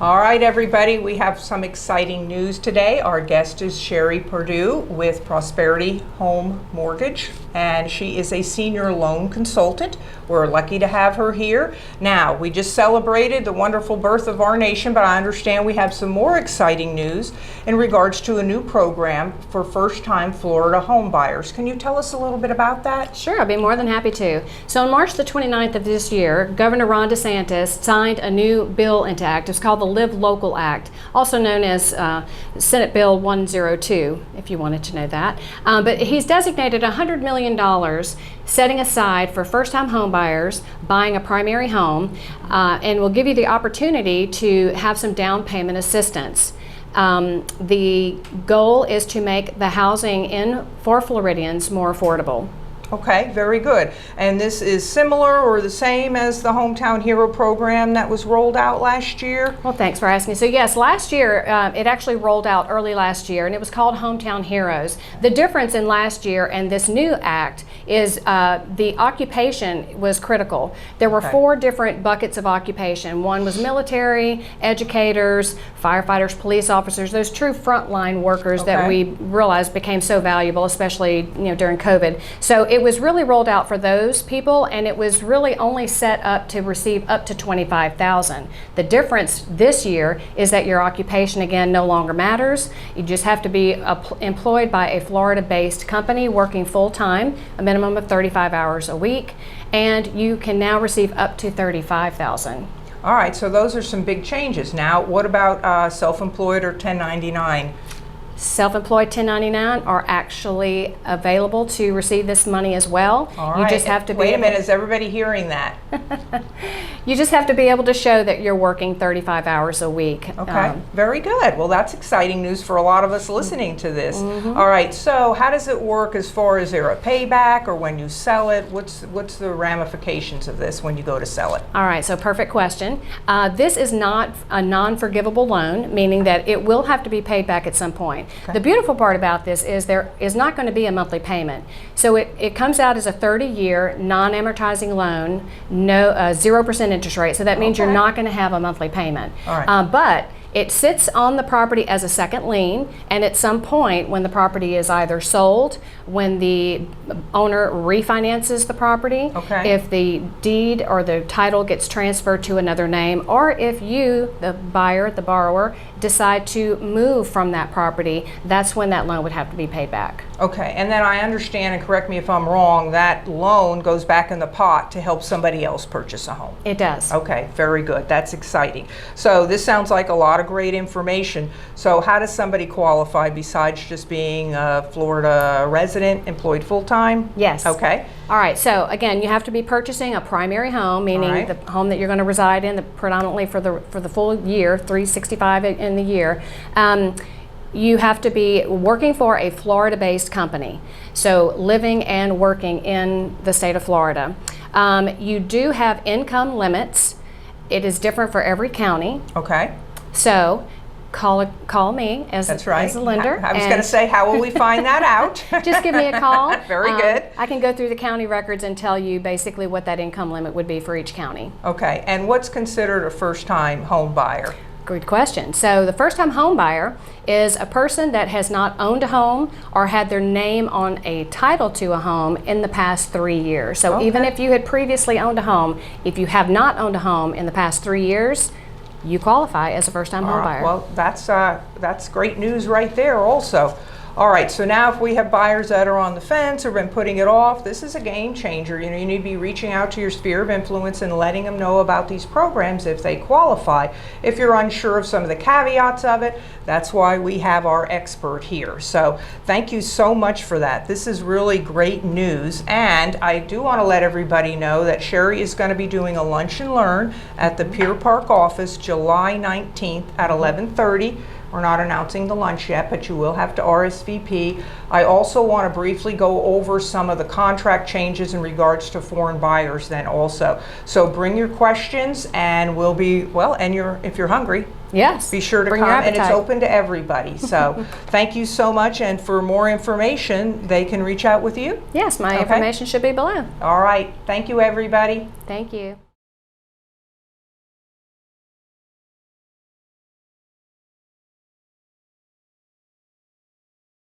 All right, everybody, we have some exciting news today. Our guest is Shari Pardue with Prosperity Home Mortgage, and she is a senior loan consultant. We're lucky to have her here. Now, we just celebrated the wonderful birth of our nation, but I understand we have some more exciting news in regards to a new program for first-time Florida home buyers. Can you tell us a little bit about that? Sure, I'd be more than happy to. So on March the 29th of this year, Governor Ron DeSantis signed a new bill into act. It's called the Live Local Act, also known as Senate Bill 102, if you wanted to know that. But he's designated $100 million setting aside for first-time home buyers buying a primary home, and will give you the opportunity to have some down payment assistance. The goal is to make the housing for Floridians more affordable. Okay, very good. And this is similar or the same as the Hometown Hero program that was rolled out last year? Well, thanks for asking. So yes, last year, it actually rolled out early last year, and it was called Hometown Heroes. The difference in last year and this new act is the occupation was critical. There were 4 different buckets of occupation. One was military, educators, firefighters, police officers, those true frontline workers that we realized became so valuable, especially during COVID. So it was really rolled out for those people, and it was really only set up to receive up to $25,000. The difference this year is that your occupation again no longer matters. You just have to be employed by a Florida-based company working full-time, a minimum of 35 hours a week, and you can now receive up to $35,000. All right, so those are some big changes. Now, what about self-employed or 1099? Self-employed 1099 are actually available to receive this money as well. All right. You just have to be Wait a minute, is everybody hearing that? You just have to be able to show that you're working 35 hours a week. Okay, very good. Well, that's exciting news for a lot of us listening to this. All right, so how does it work as far as there a payback or when you sell it? What's the ramifications of this when you go to sell it? All right, so perfect question. This is not a non-forgivable loan, meaning that it will have to be paid back at some point. Okay. The beautiful part about this is there is not going to be a monthly payment. So it comes out as a 30-year non-amortizing loan, no 0% interest rate. So that means you're not going to have a monthly payment. All right. But it sits on the property as a second lien, and at some point when the property is either sold, when the owner refinances the property, if the deed or the title gets transferred to another name, or if you, the buyer, the borrower, decide to move from that property, that's when that loan would have to be paid back. Okay, and then I understand, and correct me if I'm wrong, that loan goes back in the pot to help somebody else purchase a home. It does. Okay, very good. That's exciting. So this sounds like a lot of great information. So how does somebody qualify besides just being a Florida resident, employed full-time? Yes. Okay. All right, so again, you have to be purchasing a primary home, meaning the home that you're going to reside in predominantly for the full year, 365 in the year. You have to be working for a Florida-based company, so living and working in the state of Florida. You do have income limits. It is different for every county. Okay. So call me as a lender. I was going to say, how will we find that out? Just give me a call. Very good. I can go through the county records and tell you basically what that income limit would be for each county. Okay, and what's considered a first-time home buyer? Good question. So the first-time home buyer is a person that has not owned a home or had their name on a title to a home in the past 3 years. So even if you had previously owned a home, if you have not owned a home in the past 3 years, you qualify as a first-time home buyer. Well, that's great news right there also. All right, so now if we have buyers that are on the fence or been putting it off, this is a game changer. You need to be reaching out to your sphere of influence and letting them know about these programs if they qualify. If you're unsure of some of the caveats of it, that's why we have our expert here. So thank you so much for that. This is really great news. And I do want to let everybody know that Shari is going to be doing a lunch and learn at the Pier Park office July 19th at 11:30. We're not announcing the lunch yet, but you will have to RSVP. I also want to briefly go over some of the contract changes in regards to foreign buyers then also. So bring your questions and we'll be, if you're hungry, yes, be sure to come, and it's open to everybody. So thank you so much, and for more information, they can reach out with you? Yes, my information should be below. All right, thank you everybody. Thank you.